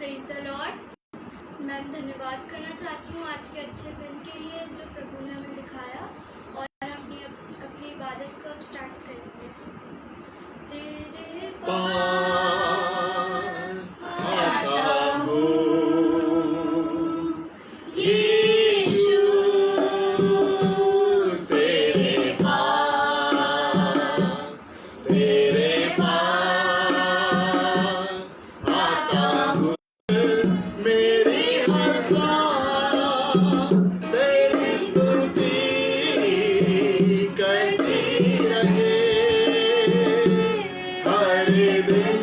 Praise the Lord. मैं धन्यवाद करना चाहती हूँ आज के अच्छे दिन के लिए जो प्रभु ने हमें दिखाया, और हम अपनी इबादत को अब स्टार्ट करेंगे। तेरे पास आता हूँ यीशु, तेरे पास आता हूँ। मेरी हर सांस तेरी स्तुति करती रहे, हर दिन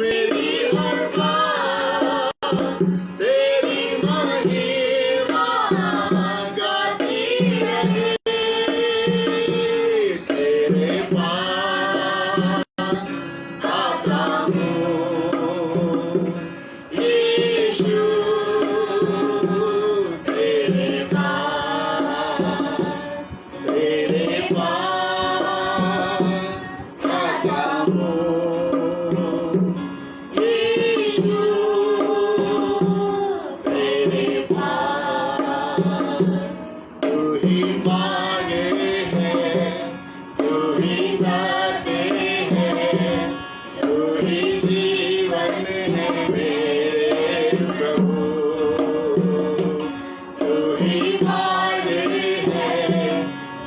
मेरी हर सांस तेरी महिमा गाती रहे। तेरे पास आता हूँ यीशु, तेरे पास आता हूँ यीशु, तेरे पास। तू ही मांगे है, तू ही सत्य है, तू ही जीवन है मेरे प्रभु। तू ही मांगे है,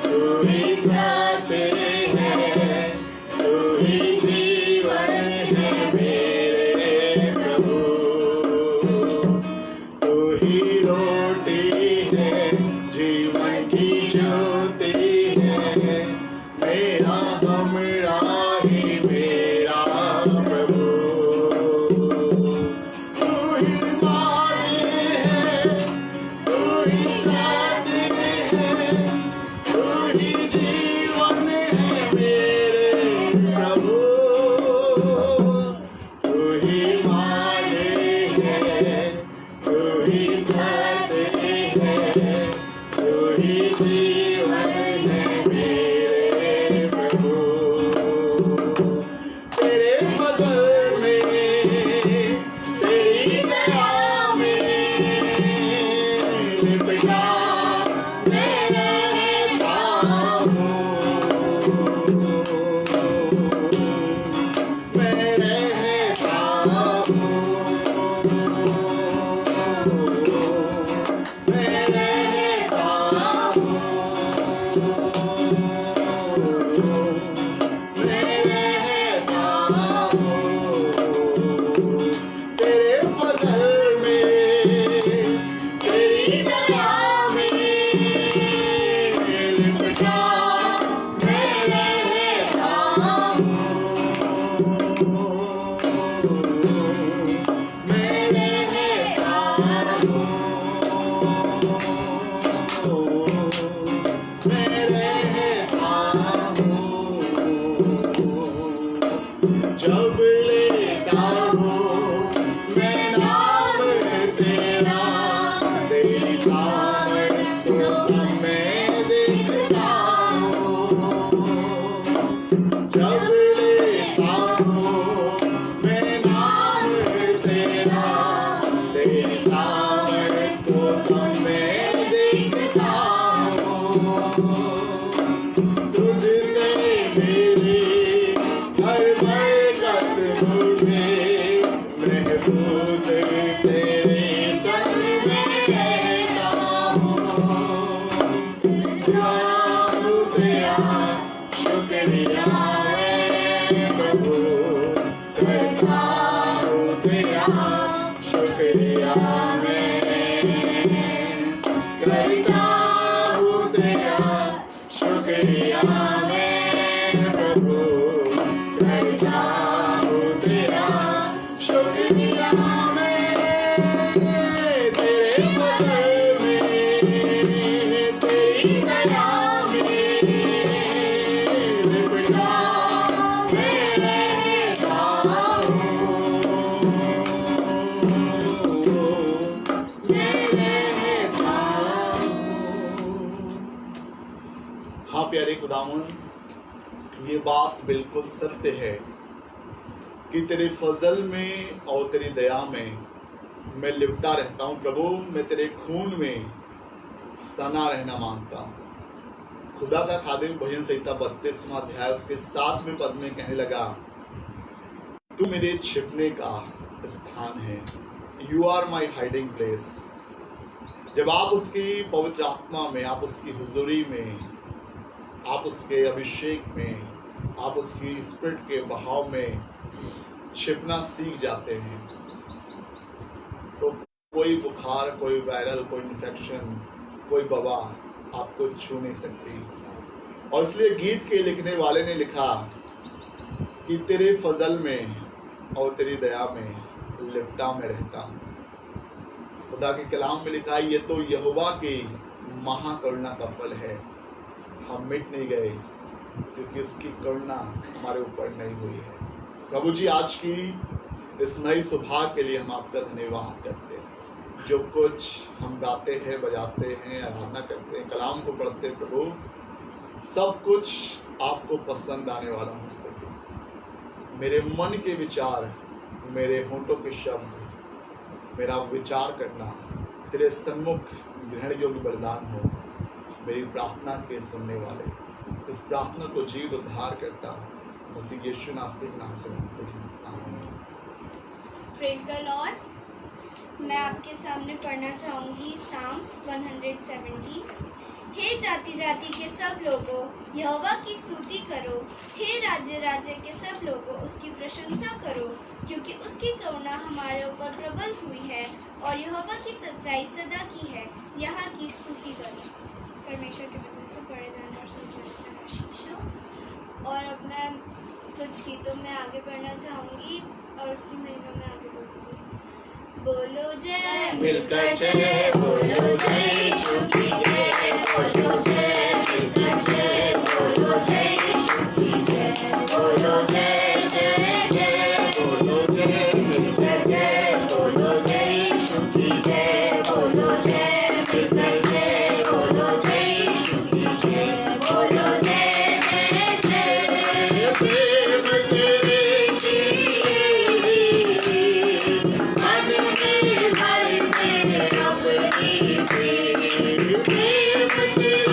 तू ही सत्य है, तू ही जीवन है मेरे प्रभु। तू ही रोटी है, जीवन की ज्योति है, मेरा हमरा ही मेरा प्रभु। तू ही माने है, तू ही सत्य है, तू ही जीवन है मेरे प्रभु। तू ही माने है, तू ही सत्य है, तू ही जीवन है मेरे प्रभु। तेरे फजल में, तेरी दया में लिपटा मैं रहता हूँ, मैं रहता हूँ, मैं रहता हूँ, मैं रहता हूँ। तेरे फजल में, तेरी दया में लिपटा मैं रहता हूँ, मैं रहता हूँ, मैं रहता हूँ। जब लेता हूँ मैं नाम तेरा, तेरी सामर्थ को तब मैं देखता हूँ। जब लेता हूँ मैं नाम तेरा, तेरी सामर्थ को तब मैं देखता हूँ। तुझसे मेरी हर बरकत मुझे महफूज तेरे संग में रहता हूँ। प्रभु तेरा शुक्रिया मैं प्रभु करता हूँ, तेरा शुक्रिया मैं करता हूँ, तेरा शुक्रिया मैं प्रभु करता हूँ, तेरा शुक्रिया मैं। तेरे फजल में, तेरी दया में लिपटा मैं रहता हूँ, मैं रहता हूँ। हाँ प्यारे खुदावंद, ये बात बिल्कुल सत्य है कि तेरे फजल में और तेरी दया में मैं लिपटा रहता हूँ। प्रभु, मैं तेरे खून में सना रहना मांगता हूँ। खुदा का खादिम भजन संहिता 32वां अध्याय उसके 7वें पद में कहने लगा, तू मेरे छिपने का स्थान है। You are my hiding place. जब आप उसकी पवित्र आत्मा में, आप उसकी हुजूरी में, आप उसके अभिषेक में, आप उसकी स्पिरिट के बहाव में छिपना सीख जाते हैं तो कोई बुखार, कोई वायरल, कोई इन्फेक्शन, कोई वबा आपको छू नहीं सकती। और इसलिए गीत के लिखने वाले ने लिखा कि तेरे फजल में और तेरी दया में लिपटा में रहता हूँ। खुदा के कलाम में लिखा है, ये तो यहोवा की महाकरुणा का फल है। हम मिट नहीं गए क्योंकि उसकी करुणा हमारे ऊपर नहीं हुई है। प्रभु जी, आज की इस नई सुबह के लिए हम आपका धन्यवाद करते हैं। जो कुछ हम गाते हैं, बजाते हैं, आराधना करते हैं, कलाम को पढ़ते हैं, प्रभु सब कुछ आपको पसंद आने वाला हो सके। मेरे मन के विचार, मेरे होंठों के शब्द, मेरा विचार करना तेरे सन्मुख ग्रहण योग्य बलिदान हो। मेरी प्रार्थना के सुनने वाले इस प्रार्थना को जीवित उद्धार करता मसीह यीशु नासरी के नाम से मांगते हैं, आमीन। Praise the Lord. मैं आपके सामने पढ़ना चाहूँगी साम्स 170। हे जाति जाति के सब लोगों, यहोवा की स्तुति करो। हे राज्य राज्य के सब लोगों, उसकी प्रशंसा करो, क्योंकि उसकी करुणा हमारे ऊपर प्रबल हुई है और यहोवा की सच्चाई सदा की है। यहाँ की स्तुति करो। परमेश्वर के वचन से पढ़े जाने और सुने जाने का आशीष हो। और अब मैं कुछ गीतों में आगे बढ़ना चाहूँगी और उसकी महिमा में आगे बढ़ूँगी। बोलो जय, मिलकर चले, बोलो जय यीशु की जय, बोलो जय, मिलकर जय, बोलो जय यीशु की जय, बोलो जय जय जय, बोलो जय, मिलकर जय, बोलो जय यीशु की जय, बोलो जय, मिलकर जय, बोलो जय यीशु की जय, बोलो जय जय जय। प्रेम तेरे की मन में भर दे अपनी प्रेम तेरे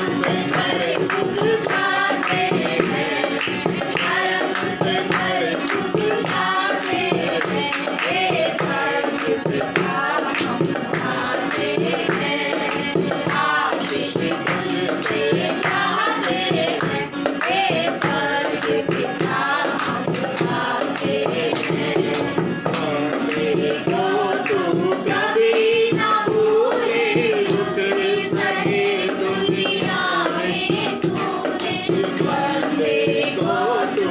से भरे खुद जाते हैं, धर्म से भरे खुद जाते हैं, हे स्वर्ग पिता हम आते हैं, आशीष तुझसे चाहते हैं, हे स्वर्ग पिता हम आते हैं। और तेरे को तू कभी ना भूले, दुख सहे दुनिया में तूने, बंदे को तू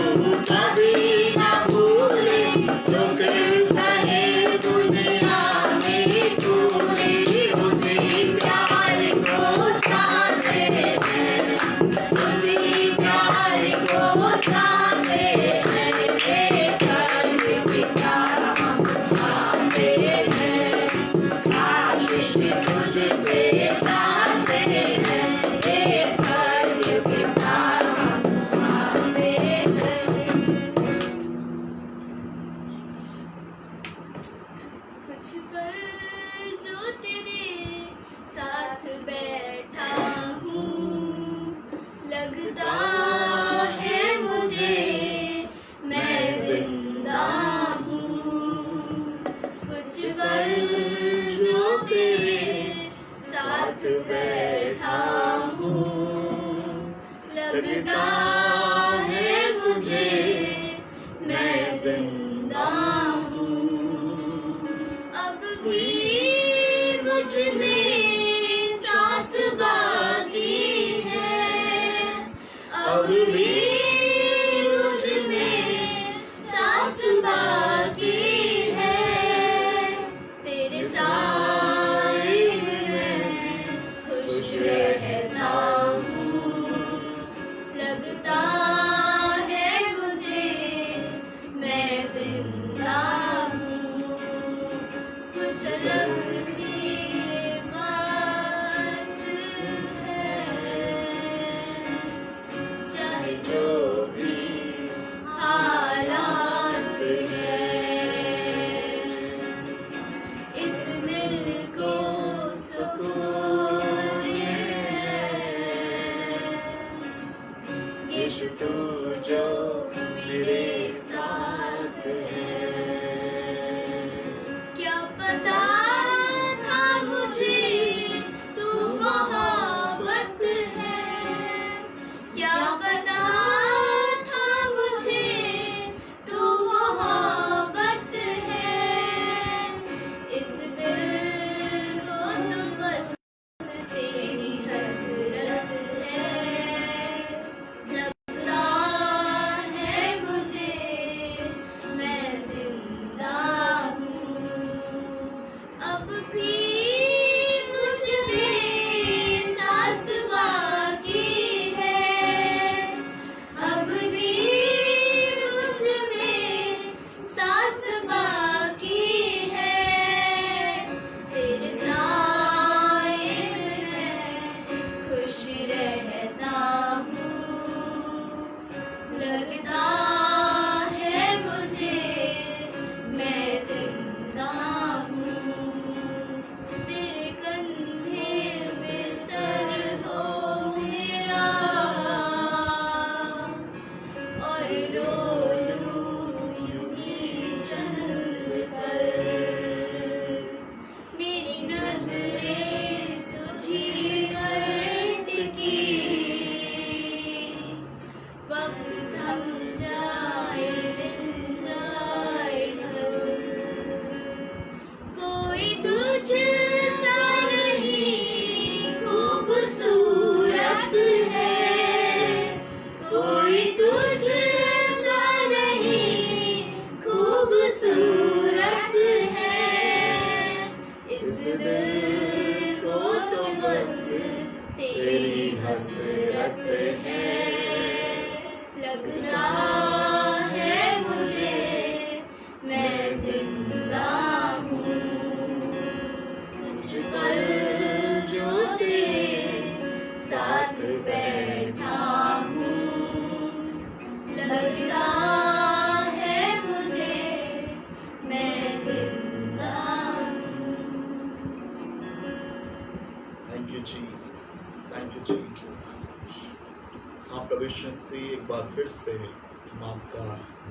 कभी ना भूले, दुख सहे दुनिया में तूने, उसी प्यार को चाहते हैं, उसी प्यार को चाहते हैं, हे स्वर्ग पिता हम आते हैं, आशीष तुझसे चाहते हैं, हे स्वर्ग पिता हम आते हैं। कुछ पल जो तेरे साथ बैठा हूँ, लगता है मुझे मैं जिंदा हूँ। कुछ पल जो तेरे साथ बैठा हूँ, लगता है मुझे मैं जिंदा हूँ। अब भी मुझ में सांस बाकी है, अब भी मुझ में सांस बाकी है, तेरे साए में मैं खुश रहता हूँ, लगता है मुझे मैं जिंदा हूँ। कुछ अलग सी बात है, चाहे जो भी हालात हैं, इस दिल को सुकून है, यीशु तू जो मेरे साथ है। क्या पता था मुझे तू मोहब्बत है, क्या पता था मुझे तू मोहब्बत है, इस दिल को तो बस तेरी हसरत है, लगता है मुझे मैं जिंदा हूँ। अब भी मुझ में सांस बाकी है, अब भी मुझ में सांस बाकी है, तेरे साए में मैं खुश रहता हूँ, लगता है मुझे मैं जिंदा हूँ। तेरे कंधे पे सर हो मेरा, और रो लूं यूं ही चंद पल, मेरी नजरें तुझी पर टिकी, वक्त थम जाए दिन जाए ढल, कोई तुझ सा नहीं खूबसूरत है, कोई तुझ सा नहीं खूबसूरत है, इस दिल को तो बस तेरी हसरत है, लगता है मुझे मैं जिंदा हूँ। कुछ पल जो तेरे साथ बैठा हूँ, लगता है मुझे मैं जिंदा हूँ। Thank you, Jesus. Thank you Jesus. हाँ प्रभु यीशु मसीह, एक बार फिर से हम आपका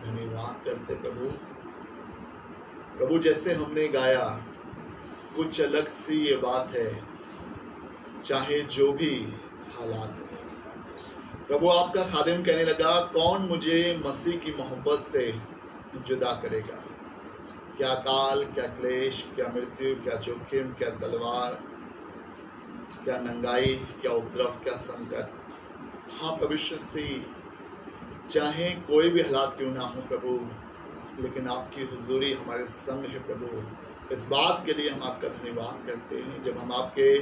धन्यवाद करते प्रभु। प्रभु जैसे हमने गाया, कुछ अलग सी ये बात है, चाहे जो भी हालात हो। प्रभु आपका खादिम कहने लगा, कौन मुझे मसीह की मोहब्बत से जुदा करेगा? क्या काल, क्या क्लेश, क्या मृत्यु, क्या जोखिम, क्या तलवार, क्या नंगाई, क्या उपद्रव, क्या संकट। हाँ प्रभु यीशु मसीह, चाहे कोई भी हालात क्यों ना हो प्रभु, लेकिन आपकी हुजूरी हमारे संग है प्रभु। इस बात के लिए हम आपका धन्यवाद करते हैं। जब हम आपके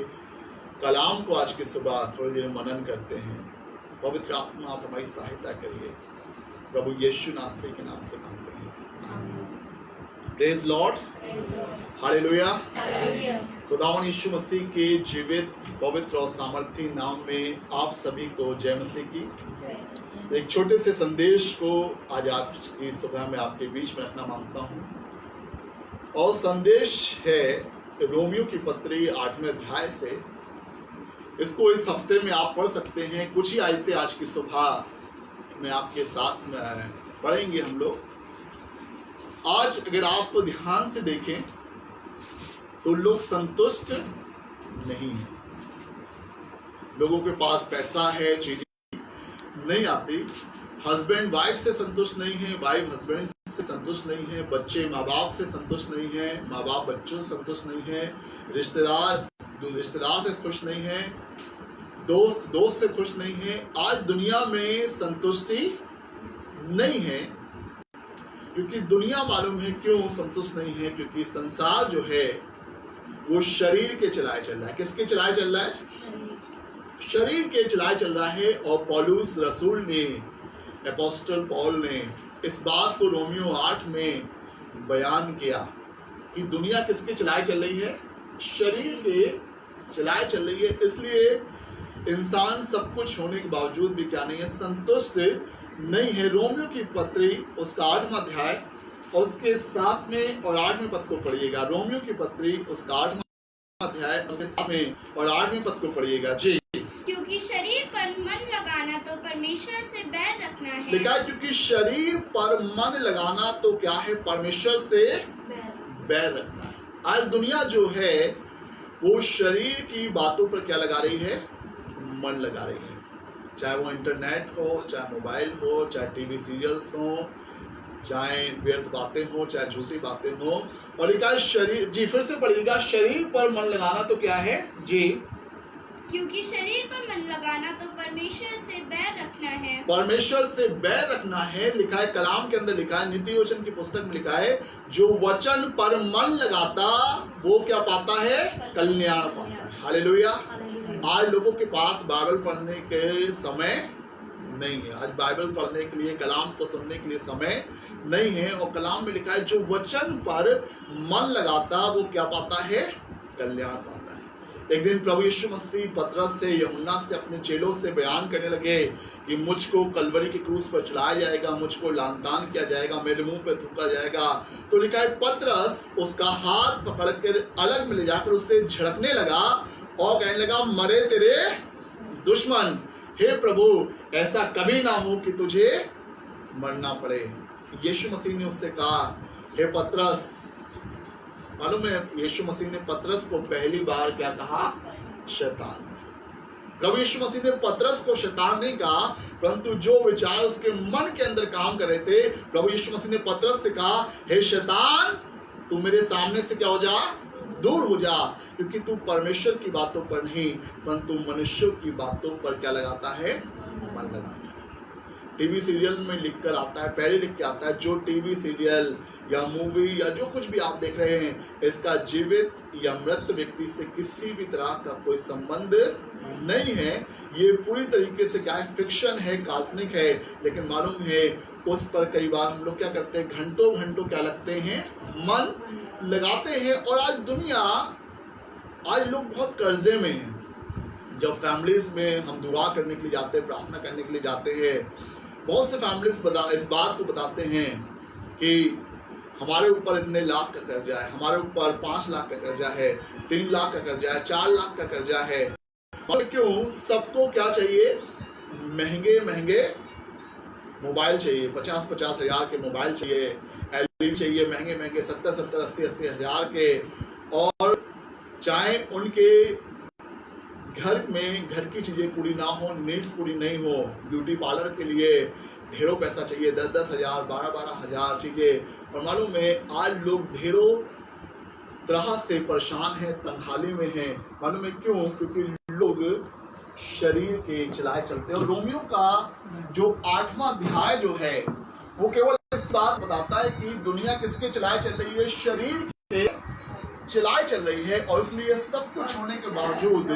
कलाम को आज की सुबह थोड़ी देर मनन करते हैं, पवित्र आत्मा आप हमारी सहायता करिए। प्रभु यीशु नासरी के नाम से मांगते हैं, प्रेज लॉर्ड, हालेलुया। खुदावन यीशु मसीह के जीवित, पवित्र और सामर्थी नाम में आप सभी को जय मसीह की। एक छोटे से संदेश को आज की सुबह में आपके बीच में रखना मांगता हूँ, और संदेश है रोमियो की पत्री 8वें अध्याय से। इसको इस हफ्ते में आप पढ़ सकते हैं। कुछ ही आयतें आज की सुबह में आपके साथ में पढ़ेंगे हम लोग। आज अगर आप ध्यान से देखें तो लोग संतुष्ट नहीं हैं। लोगों के पास पैसा है, चीजें नहीं आती। हस्बैंड वाइफ से संतुष्ट नहीं है, वाइफ हस्बैंड से संतुष्ट नहीं है, बच्चे माँ बाप से संतुष्ट नहीं है, माँ बाप बच्चों से संतुष्ट नहीं है, रिश्तेदार से खुश नहीं है, दोस्त से खुश नहीं है। आज दुनिया में संतुष्टि नहीं है, क्योंकि दुनिया मालूम है क्यों संतुष्ट नहीं है, क्योंकि संसार जो है वो शरीर के चलाए चल रहा है। किसके चलाए चल रहा है? शरीर के चलाए चल रहा है। और पौलुस रसूल ने, एपोस्टल पॉल ने इस बात को रोमियो 8 में बयान किया कि दुनिया किसके चलाए चल रही है? शरीर के चलाए चल रही है। इसलिए इंसान सब कुछ होने के बावजूद भी क्या नहीं है? संतुष्ट नहीं है। रोमियो की पत्री उसका 8वां अध्याय और उसके 7वें और 8वें पद को पढ़िएगा। रोमियो की पत्री उसका 8वां अध्याय उसके 7वें और 8वें पद को पढ़िएगा जी। क्योंकि शरीर पर मन लगाना तो परमेश्वर से बैर रखना है। लिखा है, क्योंकि शरीर पर मन लगाना तो क्या है? परमेश्वर से बैर रखना है। आज दुनिया जो है वो शरीर की बातों पर क्या लगा रही है? मन लगा रही है। चाहे वो इंटरनेट हो, चाहे मोबाइल हो, चाहे टीवी सीरियल्स हो, चाहे व्यर्थ बातें हो, चाहे झूठी बातें हो। और लिखा है शरीर, जी फिर से पढ़िएगा, शरीर पर मन लगाना तो क्या है जी? क्योंकि शरीर पर मन लगाना तो परमेश्वर से बैर रखना है। परमेश्वर से बैर रखना है। लिखा है, कलाम के अंदर लिखा है, नीति वचन की पुस्तक में लिखा है, जो वचन पर मन लगाता वो क्या पाता है? कल्याण पाता है। हालेलुया। आज लोगों के पास बाइबल पढ़ने के समय नहीं है। आज बाइबल पढ़ने के लिए, कलाम को सुनने के लिए समय नहीं है। और कलाम में लिखा है, जो वचन पर मन लगाता वो क्या पाता है? कल्याण पाता है। एक दिन प्रभु यीशु मसीह पतरस से, यूहन्ना से, अपने चेलों से बयान करने लगे कि मुझको कलवरी के क्रूस पर चढ़ाया जाएगा, मुझको लानतान किया जाएगा, मेरे मुंह पे थूका जाएगा। तो लिखा है, पतरस उसका हाथ पकड़कर अलग में ले जाकर उससे झड़कने लगा और कहने लगा, मरे तेरे दुश्मन। हे प्रभु, ऐसा कभी ना हो कि तुझे मरना पड़े। यीशु मसीह ने उससे कहा, हे पतरस, मालूम है यीशु मसीह ने पतरस को पहली बार क्या कहा? शैतान। प्रभु यीशु मसीह ने पतरस को शैतान नहीं कहा, परंतु जो विचार उसके मन के अंदर काम कर रहे थे, प्रभु यीशु मसीह ने पतरस से कहा, हे शैतान, तू मेरे सामने से क्या हो जा? दूर हो जा, क्योंकि तू परमेश्वर की बातों पर नहीं परंतु मनुष्यों की बातों पर क्या लगाता है? मन लगाता है। टीवी सीरियल में लिखकर आता है, पहले लिख के आता है, जो टीवी सीरियल या मूवी या जो कुछ भी आप देख रहे हैं, इसका जीवित या मृत व्यक्ति से किसी भी तरह का कोई संबंध नहीं है। ये पूरी तरीके से क्या है? फिक्शन है, काल्पनिक है। लेकिन मालूम है उस पर कई बार हम लोग क्या करते हैं? घंटों घंटों क्या लगते हैं? मन लगाते हैं। और आज लोग बहुत कर्जे में हैं। जब फैमिलीज में हम दुआ करने के लिए जाते हैं, प्रार्थना करने के लिए जाते हैं, बहुत से फैमिलीज इस बात को बताते हैं कि हमारे ऊपर इतने लाख का कर्जा है, हमारे ऊपर 5 लाख का कर्जा है, 3 लाख का कर्जा है, 4 लाख का कर्जा है। और क्यों सबको क्या चाहिए? महंगे महंगे मोबाइल चाहिए, 50-50 हजार के मोबाइल चाहिए, एलईडी चाहिए, महंगे महंगे 70-70, 80-80 हजार के। और चाहे उनके घर में घर की चीजें पूरी ना हो, नीड्स पूरी नहीं हो, ब्यूटी पार्लर के लिए ढेरों पैसा चाहिए, 10-10 हजार, 12-12 हजार चीजें। और मालूम है आज लोग ढेरों तरह से परेशान हैं, तंगहाली में हैं। मालूम है क्यों? क्योंकि लोग शरीर के चलाए चलते हैं। और रोमियो का जो 8वां अध्याय जो है वो केवल इस बात बताता है कि दुनिया किसके चलाए चल रही है? शरीर के चलाए चल रही है। और इसलिए सब कुछ होने के बावजूद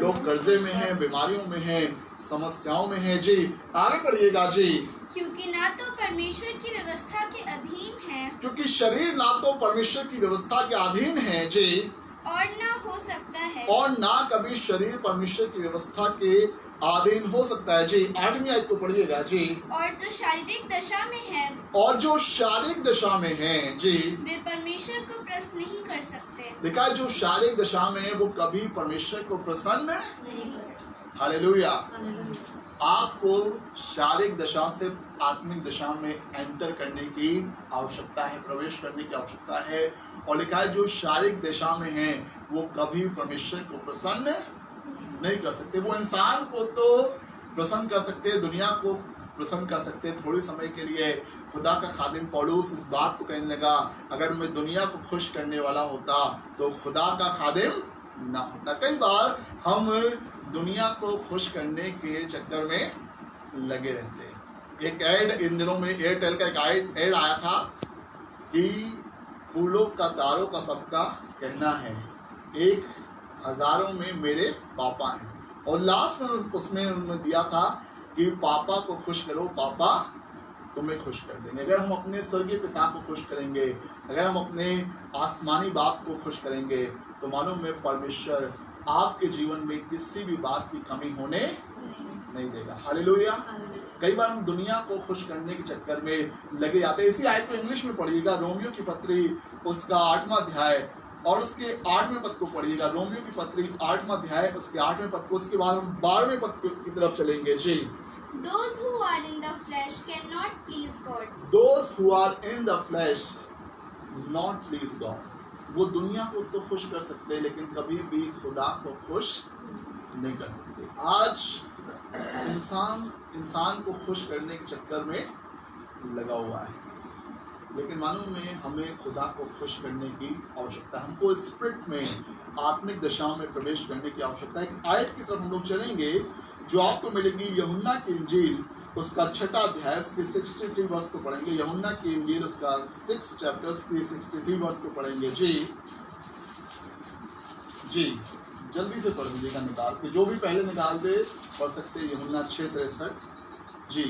लोग कर्जे में हैं, बीमारियों में हैं, समस्याओं में हैं। जी आगे बढ़िएगा जी। क्योंकि ना तो परमेश्वर की व्यवस्था के अधीन है क्योंकि शरीर ना तो परमेश्वर की व्यवस्था के अधीन है जी, और ना हो सकता है, और ना कभी शरीर परमेश्वर की व्यवस्था के अधीन हो सकता है जी। 8वीं आयत को पढ़िएगा जी। और जो शारीरिक दशा में है और जो शारीरिक दशा में है जी, वे परमेश्वर को प्रसन्न नहीं कर सकते। देखा जो शारीरिक दशा में है वो कभी परमेश्वर को प्रसन्न हालेलुया। आपको शारीरिक दशा से आत्मिक दशा में एंटर करने की आवश्यकता है, प्रवेश करने की आवश्यकता है। और लिखा है जो शारीरिक दशा में है वो कभी परमेश्वर को प्रसन्न नहीं कर सकते। वो इंसान को तो प्रसन्न कर सकते, दुनिया को प्रसन्न कर सकते थोड़े समय के लिए। खुदा का खादिम पौलुस इस बात को कहने लगा, अगर मैं दुनिया को खुश करने वाला होता तो खुदा का खादिम ना होता। कई बार हम दुनिया को खुश करने के चक्कर में लगे रहते हैं। एक ऐड इन दिनों में एयरटेल का एक ऐड आया था कि फूलों का तारों का सबका कहना है, 1000 में मेरे पापा हैं। और लास्ट में उसमें उन्होंने दिया था कि पापा को खुश करो, पापा तुम्हें खुश कर देंगे। अगर हम अपने स्वर्गीय पिता को खुश करेंगे, अगर हम अपने आसमानी बाप को खुश करेंगे, तो मालूम है परमेश्वर आपके जीवन में किसी भी बात की कमी होने नहीं देगा। हालेलुया। कई बार हम दुनिया को खुश करने के चक्कर में लगे जाते हैं। इसी आयत को इंग्लिश में पढ़िएगा, रोमियो की पत्री उसका 8वां अध्याय और उसके 8वें पद को पढ़िएगा। रोमियो की पत्री 8वां अध्याय उसके 8वें पद को, उसके बाद हम 12वें पद की तरफ चलेंगे जी। Those who are in the flesh cannot please God. Those who are in the flesh not please God. वो दुनिया को तो खुश कर सकते हैं लेकिन कभी भी खुदा को खुश नहीं कर सकते। आज इंसान को खुश करने के चक्कर में लगा हुआ है, लेकिन मालूम है हमें खुदा को खुश करने की आवश्यकता है। हमको स्पिरिट में आत्मिक दशा में प्रवेश करने की आवश्यकता है। एक आयत की तरफ हम लोग चलेंगे जो आपको मिलेगी यूहन्ना की इंजील उसका 6वां अध्याय के 63 वर्ष को पढ़ेंगे। यूहन्ना की इंजील उसका 6 चैप्टर्स की 63 वर्ष को पढ़ेंगे जी। जल्दी से पढ़ लीजिएगा निकाल के, जो भी पहले निकाल दे पढ़ सकते हैं। यूहन्ना 6:63 जी।